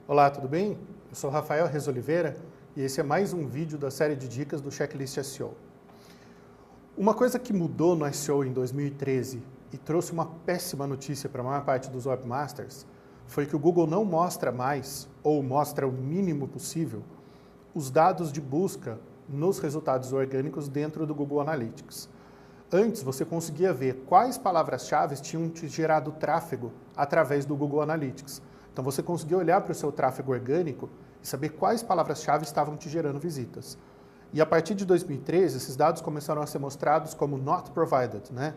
Olá, tudo bem? Eu sou Rafael Reis Oliveira e esse é mais um vídeo da série de dicas do Checklist SEO. Uma coisa que mudou no SEO em 2013 e trouxe uma péssima notícia para a maior parte dos webmasters foi que o Google não mostra mais, ou mostra o mínimo possível, os dados de busca nos resultados orgânicos dentro do Google Analytics. Antes, você conseguia ver quais palavras-chave tinham te gerado tráfego através do Google Analytics. Então, você conseguia olhar para o seu tráfego orgânico e saber quais palavras-chave estavam te gerando visitas. E a partir de 2013, esses dados começaram a ser mostrados como not provided, né?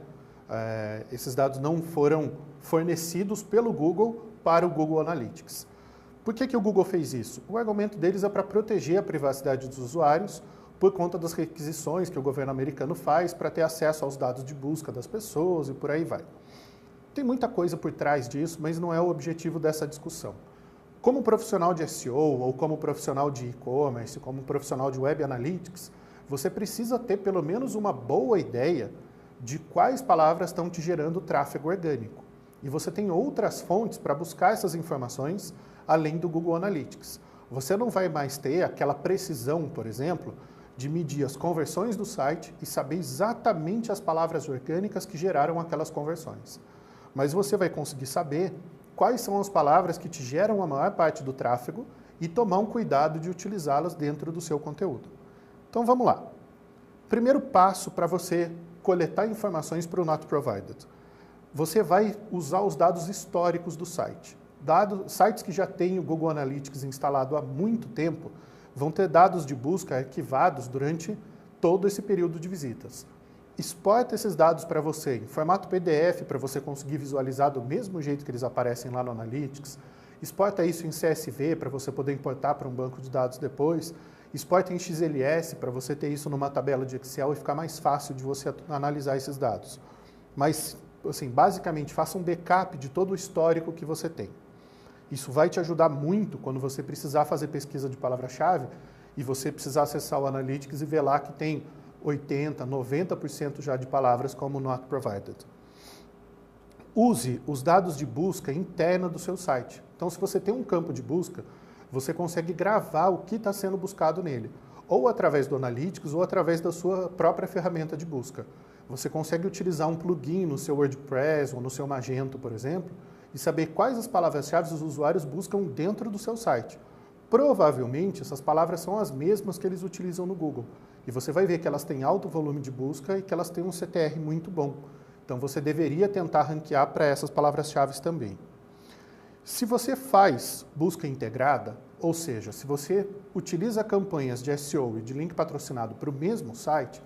Esses dados não foram fornecidos pelo Google para o Google Analytics. Por que o Google fez isso? O argumento deles é para proteger a privacidade dos usuários por conta das requisições que o governo americano faz para ter acesso aos dados de busca das pessoas e por aí vai. Tem muita coisa por trás disso, mas não é o objetivo dessa discussão. Como profissional de SEO, ou como profissional de e-commerce, como profissional de Web Analytics, você precisa ter pelo menos uma boa ideia de quais palavras estão te gerando tráfego orgânico. E você tem outras fontes para buscar essas informações além do Google Analytics. Você não vai mais ter aquela precisão, por exemplo, de medir as conversões do site e saber exatamente as palavras orgânicas que geraram aquelas conversões. Mas você vai conseguir saber quais são as palavras que te geram a maior parte do tráfego e tomar um cuidado de utilizá-las dentro do seu conteúdo. Então vamos lá. Primeiro passo para você coletar informações para o Not Provided. Você vai usar os dados históricos do site. Sites que já têm o Google Analytics instalado há muito tempo vão ter dados de busca arquivados durante todo esse período de visitas. Exporta esses dados para você em formato PDF para você conseguir visualizar do mesmo jeito que eles aparecem lá no Analytics. Exporta isso em CSV para você poder importar para um banco de dados depois. Exporta em XLS para você ter isso numa tabela de Excel e ficar mais fácil de você analisar esses dados. Mas, assim, basicamente, faça um backup de todo o histórico que você tem. Isso vai te ajudar muito quando você precisar fazer pesquisa de palavra-chave e você precisar acessar o Analytics e ver lá que tem 80%, 90% já de palavras como not provided. Use os dados de busca interna do seu site. Então, se você tem um campo de busca, você consegue gravar o que está sendo buscado nele, ou através do Analytics ou através da sua própria ferramenta de busca. Você consegue utilizar um plugin no seu WordPress ou no seu Magento, por exemplo, e saber quais as palavras-chave os usuários buscam dentro do seu site. Provavelmente, essas palavras são as mesmas que eles utilizam no Google. E você vai ver que elas têm alto volume de busca e que elas têm um CTR muito bom. Então, você deveria tentar ranquear para essas palavras-chave também. Se você faz busca integrada, ou seja, se você utiliza campanhas de SEO e de link patrocinado para o mesmo site,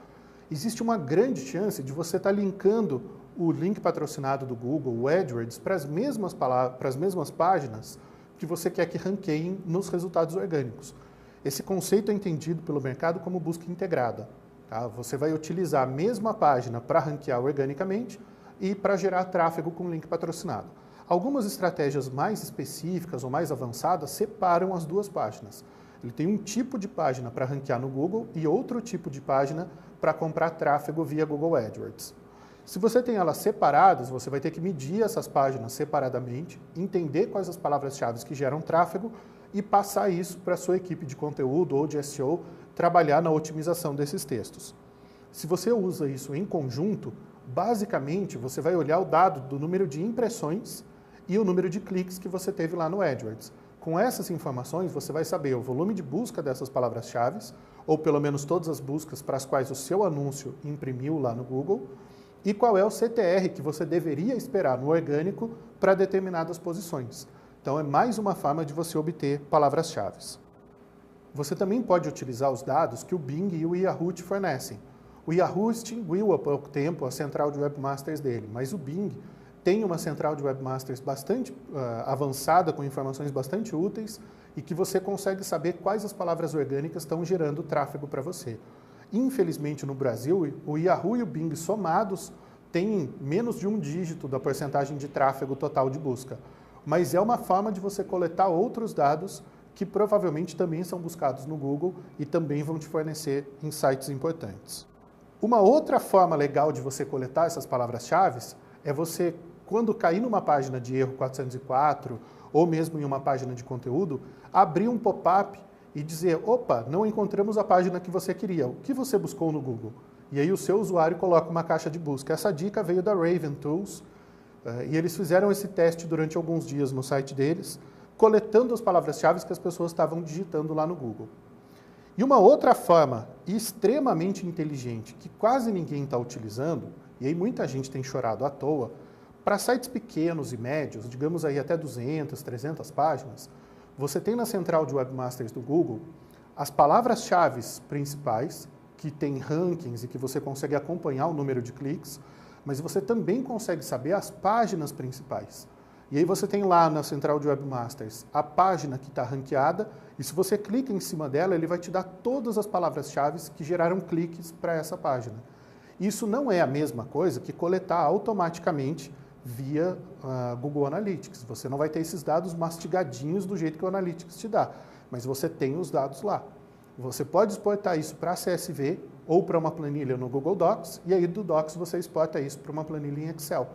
existe uma grande chance de você estar linkando o link patrocinado do Google, o AdWords, para as mesmas páginas que você quer que ranqueiem nos resultados orgânicos. Esse conceito é entendido pelo mercado como busca integrada. Tá? Você vai utilizar a mesma página para ranquear organicamente e para gerar tráfego com link patrocinado. Algumas estratégias mais específicas ou mais avançadas separam as duas páginas. Ele tem um tipo de página para ranquear no Google e outro tipo de página para comprar tráfego via Google AdWords. Se você tem elas separadas, você vai ter que medir essas páginas separadamente, entender quais as palavras-chave que geram tráfego e passar isso para a sua equipe de conteúdo ou de SEO trabalhar na otimização desses textos. Se você usa isso em conjunto, basicamente você vai olhar o dado do número de impressões e o número de cliques que você teve lá no AdWords. Com essas informações, você vai saber o volume de busca dessas palavras-chave, ou pelo menos todas as buscas para as quais o seu anúncio imprimiu lá no Google, e qual é o CTR que você deveria esperar no orgânico para determinadas posições. Então, é mais uma forma de você obter palavras-chave. Você também pode utilizar os dados que o Bing e o Yahoo te fornecem. O Yahoo extinguiu há pouco tempo a central de webmasters dele, mas o Bing tem uma central de webmasters bastante avançada, com informações bastante úteis, e que você consegue saber quais as palavras orgânicas estão gerando tráfego para você. Infelizmente, no Brasil, o Yahoo e o Bing somados têm menos de um dígito da porcentagem de tráfego total de busca. Mas é uma forma de você coletar outros dados que provavelmente também são buscados no Google e também vão te fornecer insights importantes. Uma outra forma legal de você coletar essas palavras-chave é você, quando cair numa página de erro 404 ou mesmo em uma página de conteúdo, abrir um pop-up e dizer, opa, não encontramos a página que você queria, o que você buscou no Google? E aí o seu usuário coloca uma caixa de busca. Essa dica veio da Raven Tools, e eles fizeram esse teste durante alguns dias no site deles, coletando as palavras-chave que as pessoas estavam digitando lá no Google. E uma outra forma extremamente inteligente, que quase ninguém está utilizando, e aí muita gente tem chorado à toa, para sites pequenos e médios, digamos aí até 200, 300 páginas, você tem na central de webmasters do Google as palavras-chave principais, que tem rankings e que você consegue acompanhar o número de cliques, mas você também consegue saber as páginas principais. E aí você tem lá na central de webmasters a página que está ranqueada, e se você clica em cima dela, ele vai te dar todas as palavras-chave que geraram cliques para essa página. Isso não é a mesma coisa que coletar automaticamente via Google Analytics. Você não vai ter esses dados mastigadinhos do jeito que o Analytics te dá, mas você tem os dados lá. Você pode exportar isso para CSV ou para uma planilha no Google Docs, e aí do Docs você exporta isso para uma planilha em Excel.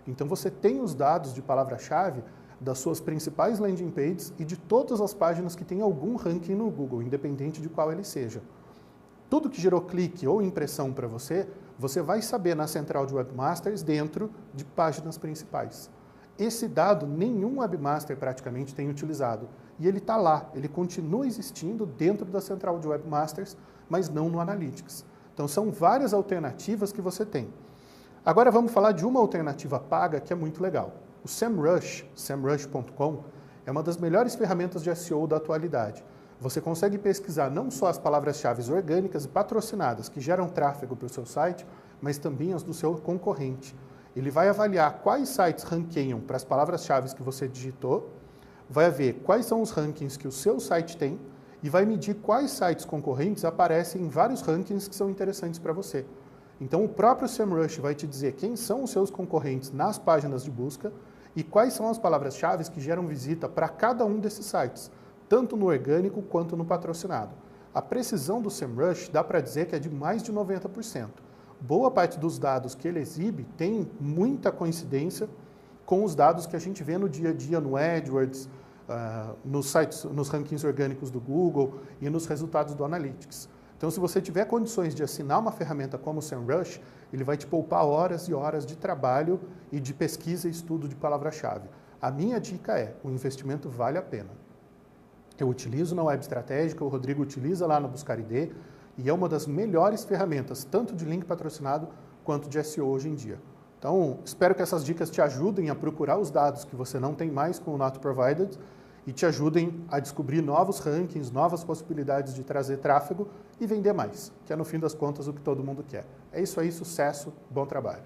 Então você tem os dados de palavra-chave das suas principais landing pages e de todas as páginas que têm algum ranking no Google, independente de qual ele seja. Tudo que gerou clique ou impressão para você, você vai saber na central de webmasters dentro de páginas principais. Esse dado nenhum webmaster praticamente tem utilizado. E ele está lá, ele continua existindo dentro da central de webmasters, mas não no Analytics. Então são várias alternativas que você tem. Agora vamos falar de uma alternativa paga que é muito legal. O SEMrush, semrush.com, é uma das melhores ferramentas de SEO da atualidade. Você consegue pesquisar não só as palavras-chave orgânicas e patrocinadas que geram tráfego para o seu site, mas também as do seu concorrente. Ele vai avaliar quais sites ranqueiam para as palavras-chave que você digitou, vai ver quais são os rankings que o seu site tem e vai medir quais sites concorrentes aparecem em vários rankings que são interessantes para você. Então o próprio SEMrush vai te dizer quem são os seus concorrentes nas páginas de busca e quais são as palavras-chave que geram visita para cada um desses sites, tanto no orgânico quanto no patrocinado. A precisão do SEMrush dá para dizer que é de mais de 90%. Boa parte dos dados que ele exibe tem muita coincidência com os dados que a gente vê no dia a dia no AdWords, nos sites, nos rankings orgânicos do Google e nos resultados do Analytics. Então, se você tiver condições de assinar uma ferramenta como o SEMrush, ele vai te poupar horas e horas de trabalho e de pesquisa e estudo de palavra-chave. A minha dica é, o investimento vale a pena. Eu utilizo na Web Estratégica, o Rodrigo utiliza lá no Buscar ID, e é uma das melhores ferramentas, tanto de link patrocinado quanto de SEO hoje em dia. Então, espero que essas dicas te ajudem a procurar os dados que você não tem mais com o Not Provided e te ajudem a descobrir novos rankings, novas possibilidades de trazer tráfego e vender mais, que é no fim das contas o que todo mundo quer. É isso aí, sucesso, bom trabalho.